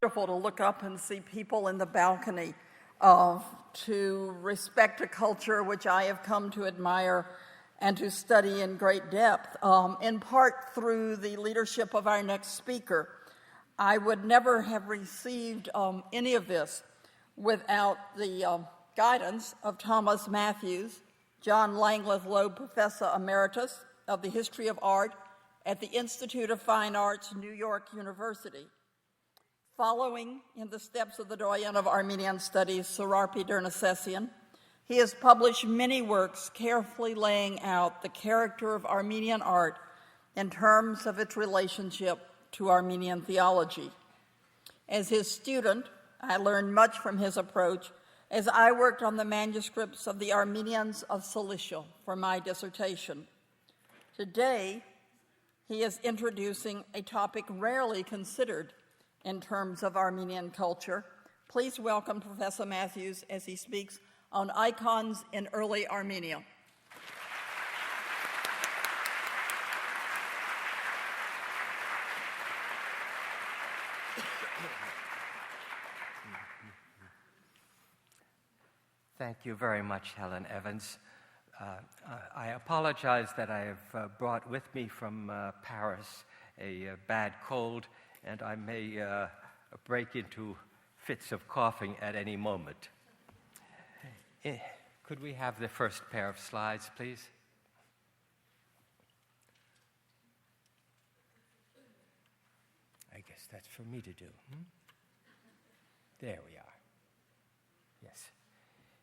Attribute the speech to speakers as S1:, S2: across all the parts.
S1: Wonderful to look up and see people in the balcony, to respect a culture which I have come to admire and to study in great depth, in part through the leadership of our next speaker. I would never have received any of this without the guidance of Thomas Mathews, John Langloth Loeb Professor Emeritus of the History of Art at the Institute of Fine Arts, New York University. Following in the steps of the doyen of Armenian Studies, Serapi Dernasessian, he has published many works carefully laying out the character of Armenian art in terms of its relationship to Armenian theology. As his student, I learned much from his approach as I worked on the manuscripts of the Armenians of Cilicia for my dissertation. Today, he is introducing a topic rarely considered in terms of Armenian culture. Please welcome Professor Mathews as he speaks on icons in early Armenia.
S2: Thank you very much, Helen Evans. I apologize that I have brought with me from Paris a bad cold, and I may break into fits of coughing at any moment. Could we have the first pair of slides, please? I guess that's for me to do. There we are. Yes.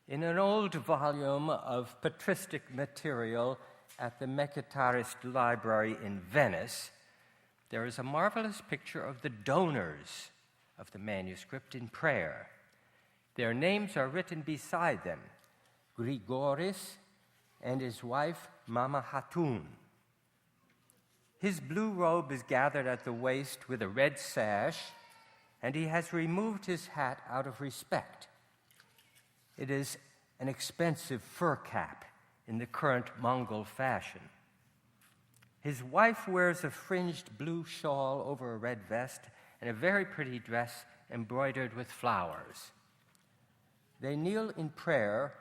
S2: In an old volume of patristic material at the Mekhitarist Library in Venice, there is a marvelous picture of the donors of the manuscript in prayer. Their names are written beside them, Grigoris and his wife, Mama Hatun. His blue robe is gathered at the waist with a red sash, and he has removed his hat out of respect. It is an expensive fur cap in the current Mongol fashion. His wife wears a fringed blue shawl over a red vest and a very pretty dress embroidered with flowers. They kneel in prayer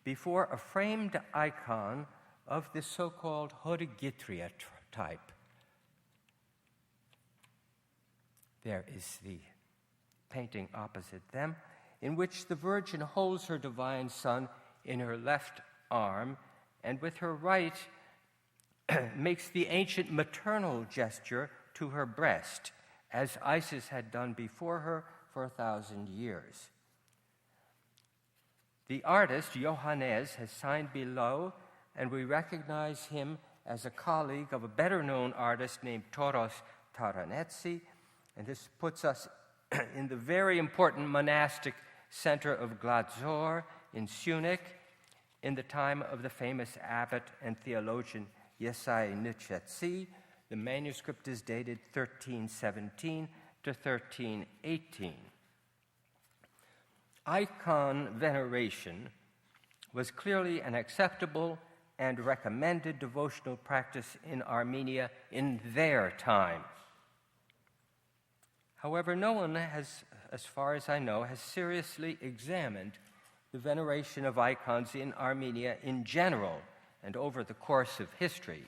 S2: before a framed icon of the so-called Hodigitria type. There is the painting opposite them, in which the Virgin holds her divine Son in her left arm, and with her right makes the ancient maternal gesture to her breast, as Isis had done before her for 1,000 years. The artist, Johannes, has signed below, and we recognize him as a colleague of a better-known artist named Toros Taranetsi, and this puts us in the very important monastic center of Gladzor in Syunik in the time of the famous abbot and theologian Yesai Nichetsi. The manuscript is dated 1317 to 1318. Icon veneration was clearly an acceptable and recommended devotional practice in Armenia in their time. However, no one has, as far as I know, has seriously examined the veneration of icons in Armenia in general and over the course of history.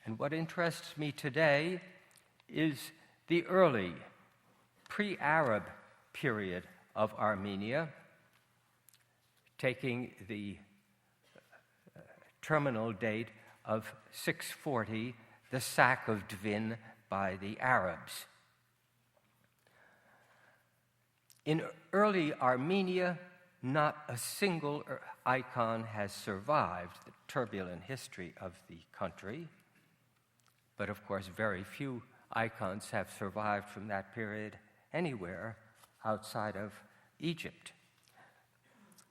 S2: And what interests me today is the early pre-Arab period of Armenia, taking the terminal date of 640, the sack of Dvin by the Arabs. In early Armenia, not a single icon has survived the turbulent history of the country, but of course very few icons have survived from that period anywhere outside of Egypt.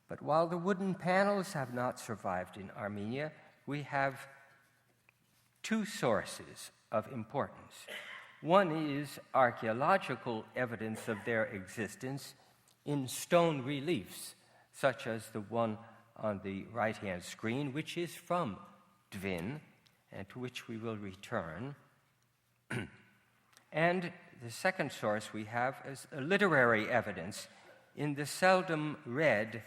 S2: But while the wooden panels have not survived in Armenia, we have two sources of importance. One is archaeological evidence of their existence in stone reliefs, such as the one on the right-hand screen, which is from Dvin, and to which we will return. And the second source we have is literary evidence in the seldom read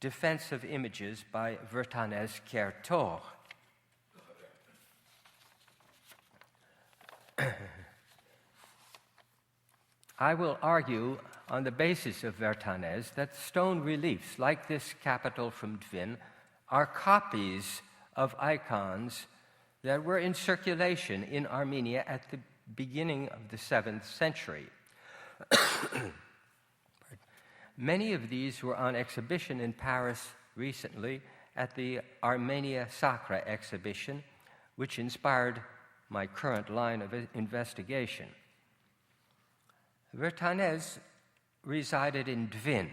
S2: Defense of Images by Vertanès Kertor. I will argue on the basis of Vertanès that stone reliefs like this capital from Dvin are copies of icons that were in circulation in Armenia at the beginning of the 7th century. Many of these were on exhibition in Paris recently at the Armenia Sacra exhibition, which inspired my current line of investigation. Vertanès resided in Dvin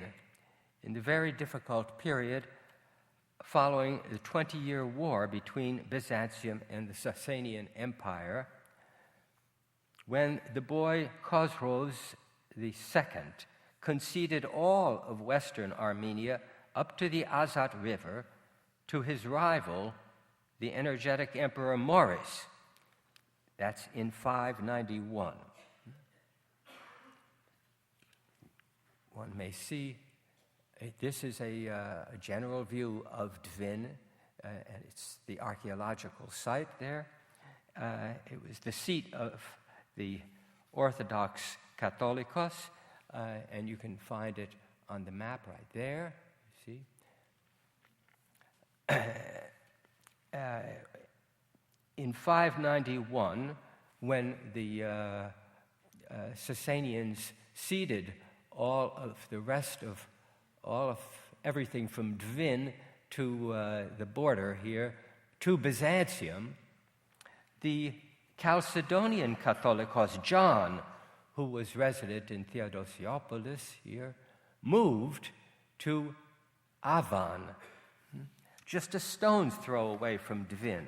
S2: in the very difficult period following the 20-year war between Byzantium and the Sasanian Empire, when the boy Khosroes II conceded all of western Armenia up to the Azat River to his rival, the energetic Emperor Maurice. That's in 591. One may see, this is a general view of Dvin, and it's the archaeological site there. It was the seat of the Orthodox Catholicos, and you can find it on the map right there, you see. In 591, when the Sasanians ceded all of everything from Dvin to the border here to Byzantium, the Chalcedonian Catholicos John, who was resident in Theodosiopolis here, moved to Avan, just a stone's throw away from Dvin,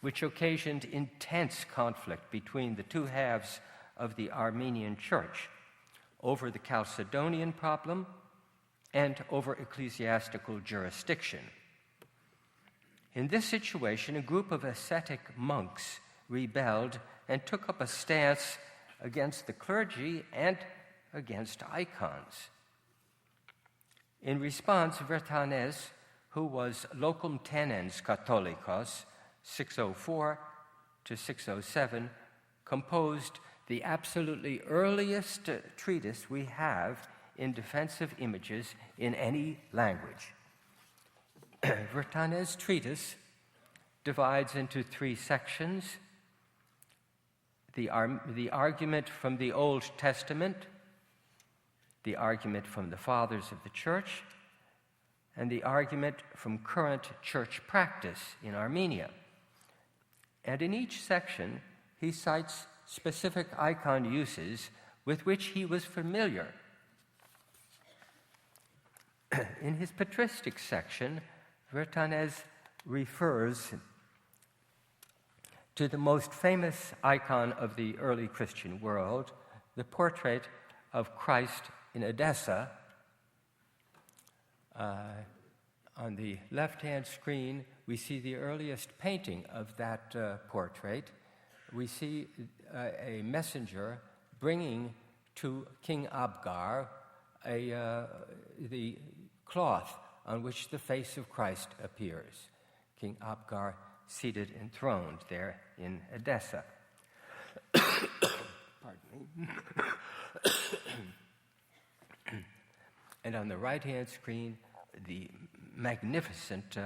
S2: which occasioned intense conflict between the two halves of the Armenian Church over the Chalcedonian problem and over ecclesiastical jurisdiction. In this situation, a group of ascetic monks rebelled and took up a stance against the clergy and against icons. In response, Vertanès, who was locum tenens Catholicos, 604 to 607, composed the absolutely earliest treatise we have in defense of images in any language. Vertanès' treatise divides into 3 sections: the argument from the Old Testament, the argument from the Fathers of the Church, and the argument from current church practice in Armenia. And in each section, he cites specific icon uses with which he was familiar. In his patristic section, Vertanès refers to the most famous icon of the early Christian world, the portrait of Christ in Edessa. On the left-hand screen, we see the earliest painting of that portrait. We see a messenger bringing to King Abgar the cloth on which the face of Christ appears. King Abgar seated enthroned there in Edessa. Pardon me. And on the right-hand screen, the magnificent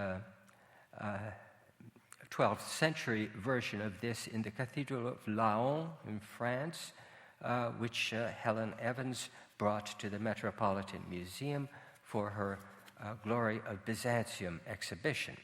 S2: 12th century version of this in the Cathedral of Laon in France, which Helen Evans brought to the Metropolitan Museum for her Glory of Byzantium exhibition.